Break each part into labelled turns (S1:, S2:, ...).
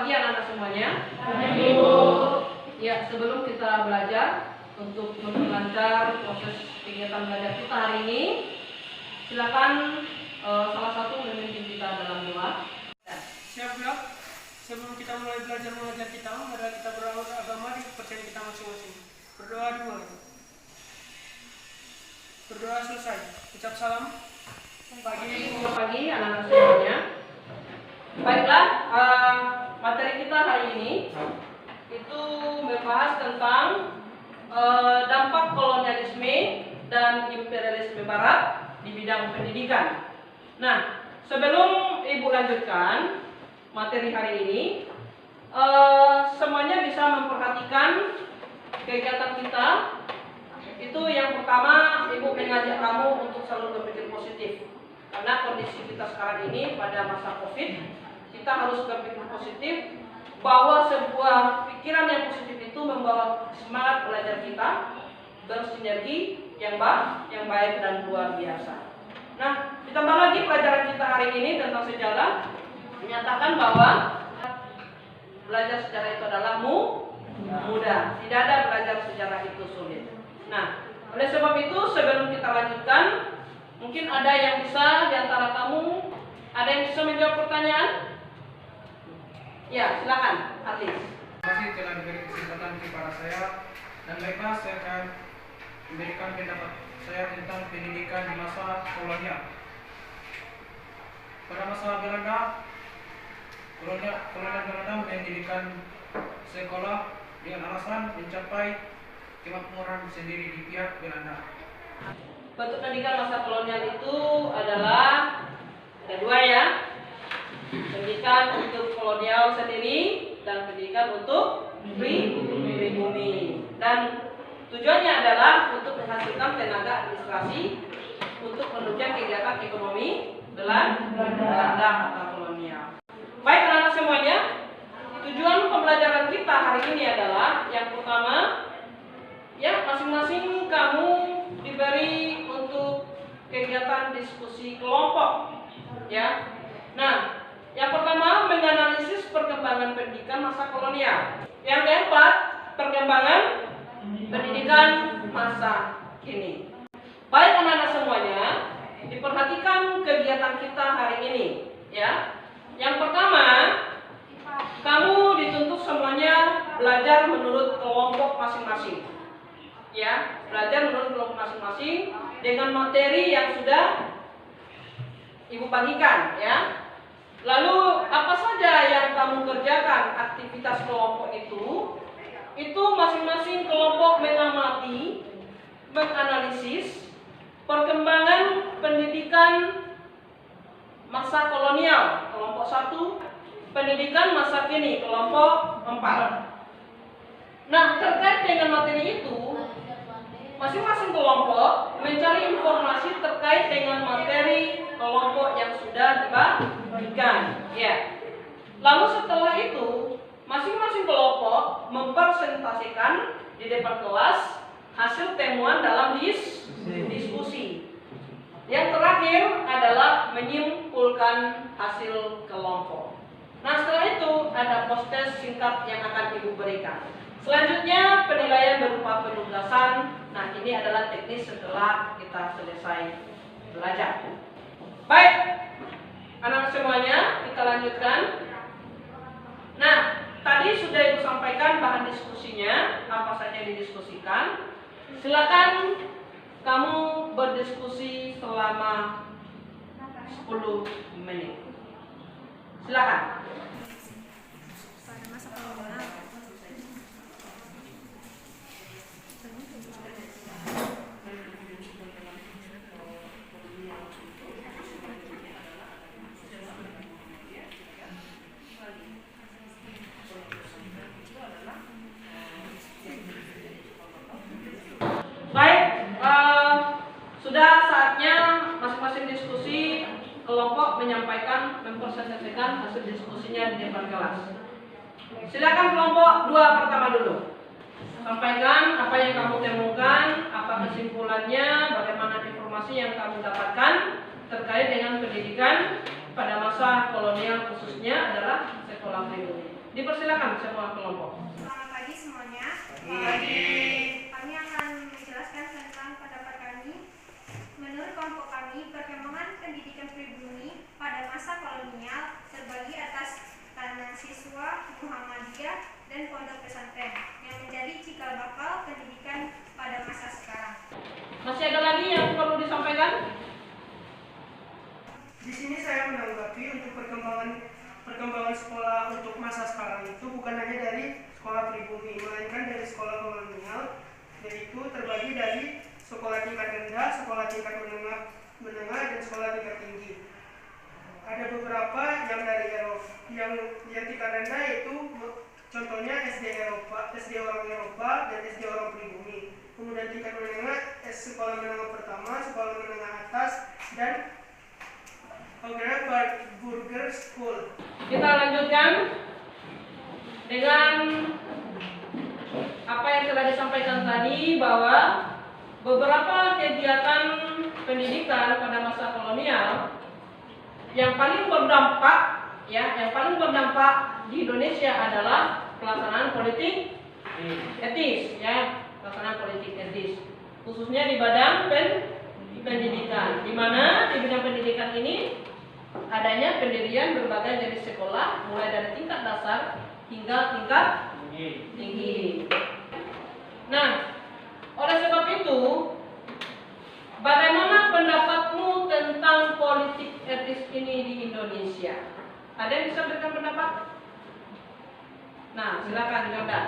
S1: pagi anak-anak semuanya. Ya, sebelum kita belajar untuk memperlancar proses kegiatan belajar kita hari ini, silakan salah satu memimpin kita dalam doa.
S2: Siap-siap. Sebelum kita mulai belajar mengajar kita, mari kita beragama di kepercayaan kita masing-masing. Berdoa dimulai. Berdoa selesai. Ucap salam.
S1: Pagi anak-anak semuanya. Baiklah, materi kita hari ini itu membahas tentang dampak kolonialisme dan imperialisme Barat di bidang pendidikan. Nah, sebelum Ibu lanjutkan materi hari ini, semuanya bisa memperhatikan kegiatan kita. Itu yang pertama, Ibu mengajak kamu untuk selalu berpikir positif. Karena kondisi kita sekarang ini pada masa COVID, kita harus berpikir positif bahwa sebuah pikiran yang positif itu membawa semangat belajar kita bersinergi yang baik dan luar biasa. Nah, ditambah lagi pelajaran kita hari ini tentang sejarah menyatakan bahwa belajar sejarah itu adalah mudah. Tidak ada belajar sejarah itu sulit. Nah, oleh sebab itu sebelum kita lanjutkan, mungkin ada yang bisa di antara kamu, ada yang bisa menjawab pertanyaan? Ya, silakan, Arlis.
S3: Terima kasih telah diberi kesempatan kepada saya, dan baiklah saya akan memberikan pendapat saya tentang pendidikan di masa kolonial. Pada masa Belanda, kolonial Belanda mendirikan sekolah dengan alasan mencapai kemakmuran sendiri di pihak Belanda.
S1: Bentuk pendidikan masa kolonial itu adalah ada dua ya, pendidikan untuk kolonial sendiri dan pendidikan untuk pribumi. Dan tujuannya adalah untuk menghasilkan tenaga administrasi untuk menunjang kegiatan ekonomi Belanda atau kolonial. Baik anak-anak semuanya, tujuan pembelajaran kita hari ini adalah yang pertama, ya masing-masing kamu diberi untuk kegiatan diskusi kelompok, ya. Nah, yang pertama menganalisis perkembangan pendidikan masa kolonial. Yang keempat, perkembangan pendidikan masa kini. Baik anak-anak semuanya, diperhatikan kegiatan kita hari ini, ya. Yang pertama, kamu dituntut semuanya belajar menurut kelompok masing-masing. Ya, belajar menurut kelompok masing-masing dengan materi yang sudah Ibu bagikan, ya. Lalu apa saja yang kamu kerjakan aktivitas kelompok itu masing-masing kelompok mengamati, menganalisis perkembangan pendidikan masa kolonial kelompok 1, pendidikan masa kini kelompok 4. Nah, terkait dengan materi itu, masing-masing kelompok mencari informasi terkait dengan materi kelompok yang sudah dibagikan. Ya. Lalu setelah itu, masing-masing kelompok mempresentasikan di depan kelas hasil temuan dalam diskusi. Yang terakhir adalah menyimpulkan hasil kelompok. Nah, setelah itu ada poster singkat yang akan Ibu berikan. Selanjutnya penilaian berupa penugasan. Nah, ini adalah teknis setelah kita selesai belajar. Baik, anak semuanya, kita lanjutkan. Nah, tadi sudah Ibu sampaikan bahan diskusinya, apa saja yang didiskusikan. Silakan kamu berdiskusi selama 10 menit. Silakan. Baik, sudah saatnya masing-masing diskusi kelompok menyampaikan, mempresentasikan hasil diskusinya di depan kelas. Silakan kelompok 2 pertama dulu. Sampaikan apa yang kamu temukan, apa kesimpulannya, bagaimana informasi yang kamu dapatkan terkait dengan pendidikan pada masa kolonial, khususnya adalah sekolah pribumi. Dipersilakan semua kelompok.
S4: Selamat pagi semuanya. Kami akan menjelaskan tentang pendapat kami. Menurut kelompok kami, perkembangan pendidikan pribumi pada masa kolonial terbagi atas kalangan siswa, Muhammadiyah, dan pondok pesantren yang menjadi cikal bakal pendidikan pada masa sekarang.
S1: Masih ada lagi yang perlu disampaikan?
S2: Di sini saya menanggapi untuk perkembangan sekolah untuk masa sekarang itu bukan hanya dari sekolah pribumi, melainkan dari sekolah kolonial, yaitu terbagi dari sekolah tingkat rendah, sekolah tingkat menengah, dan sekolah tingkat tinggi. Ada beberapa yang dari Eropa, yang tingkat rendah yaitu contohnya SD orang Eropa, dan SD orang pribumi. Kemudian tingkat menengah, sekolah menengah pertama, sekolah menengah atas, dan Burger School.
S1: Kita lanjutkan dengan apa yang telah disampaikan tadi, bahwa beberapa kegiatan pendidikan pada masa kolonial yang paling berdampak di Indonesia adalah pelaksanaan politik etis, pelaksanaan politik etis, khususnya di bidang pendidikan, di mana di bidang pendidikan ini adanya pendirian berbagai jenis sekolah, mulai dari tingkat dasar hingga tingkat tinggi. Nah, oleh sebab itu, bagaimana pendapatmu tentang politik etis ini di Indonesia? Ada yang bisa berikan pendapat? Nah, silakan Jordan.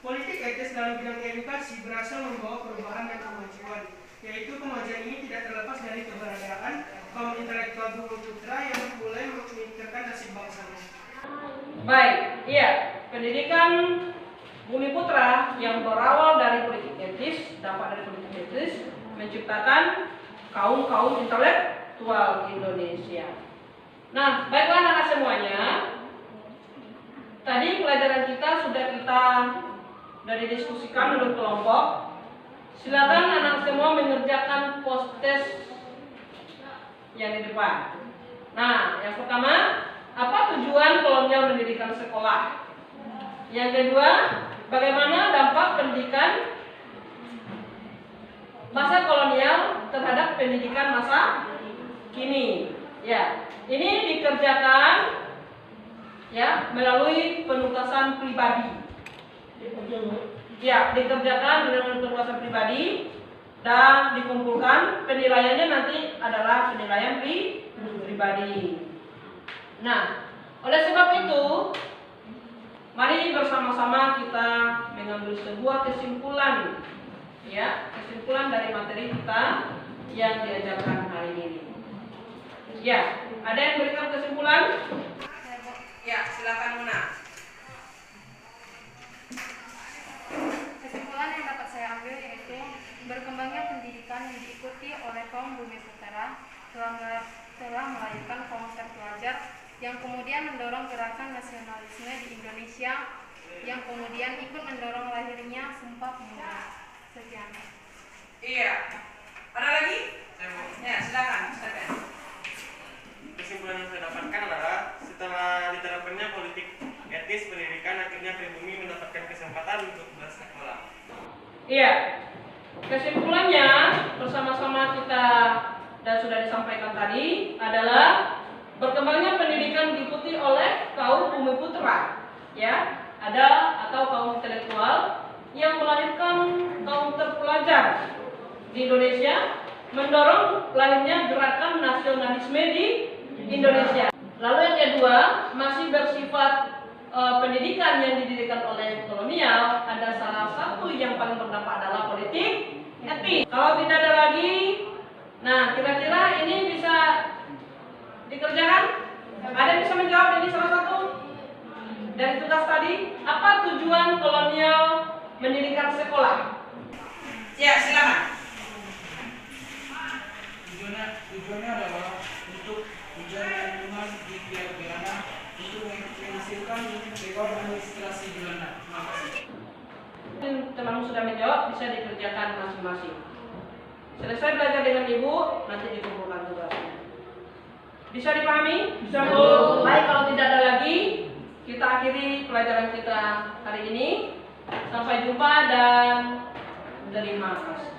S2: Politik etis dalam bidang edukasi berhasil membawa perubahan dan kemajuan, yaitu kemajuan ini tidak terlepas dari keberadaan kaum intelektual Bumi Putra yang mulai memikirkan nasib bangsanya.
S1: Baik, iya, pendidikan Bumi Putra yang berawal dari politik etis, dampak dari politik etis menciptakan kaum intelektual Indonesia. Nah, baiklah anak-anak semuanya. Tadi pelajaran kita sudah didiskusikan menurut kelompok. Silakan anak semua mengerjakan post-test yang di depan. Nah, yang pertama, apa tujuan kolonial mendirikan sekolah? Yang kedua, bagaimana dampak pendidikan masa kolonial terhadap pendidikan masa kini? Ya, ini dikerjakan melalui penugasan pribadi. Ya, dikerjakan dengan penugasan pribadi dan dikumpulkan. Penilaiannya nanti adalah penilaian pribadi. Nah, oleh sebab itu, mari bersama-sama kita mengambil sebuah kesimpulan, kesimpulan dari materi kita yang diajarkan hari ini. Ya, ada yang berikan kesimpulan? Ya, silakan Muna.
S4: Kesimpulan yang dapat saya ambil yaitu berkembangnya pendidikan yang diikuti oleh kaum Bumi Putra telah melahirkan kaum terpelajar yang kemudian mendorong gerakan nasionalisme di Indonesia, yang kemudian ikut mendorong lahirnya Sumpah Pemuda. Sekian.
S1: Iya. Ada lagi? Ya, silakan.
S5: Kesimpulan yang saya dapatkan adalah setelah diterapkannya politik etis pendidikan, akhirnya pribumi mendapatkan kesempatan untuk bersekolah.
S1: Iya. Kesimpulannya bersama-sama kita dan sudah disampaikan tadi adalah berkembangnya pendidikan diikuti oleh kaum Bumi Putra, atau kaum intelektual yang melahirkan kaum terpelajar di Indonesia, mendorong lahirnya gerakan nasionalisme di Indonesia. Lalu yang kedua, masih bersifat pendidikan yang didirikan oleh kolonial, ada salah satu yang paling berdampak adalah politik etis. Kalau tidak ada lagi, nah kira-kira ini bisa dikerjakan? Ada yang bisa menjawab ini salah satu dari tugas tadi? Apa tujuan kolonial mendirikan sekolah? Ya, silakan.
S3: Tujuannya adalah untuk menjaga lingkungan di pihak Belanda, untuk menghasilkan rekor administrasi Belanda. Terima kasih.
S1: Teman-teman sudah menjawab, bisa dikerjakan masing-masing. Selesai belajar dengan ibu, nanti dikumpulkan tugasnya. Bisa dipahami? Bisa, Bu. Baik, kalau tidak ada lagi, kita akhiri pelajaran. ini. Sampai jumpa dan terima kasih.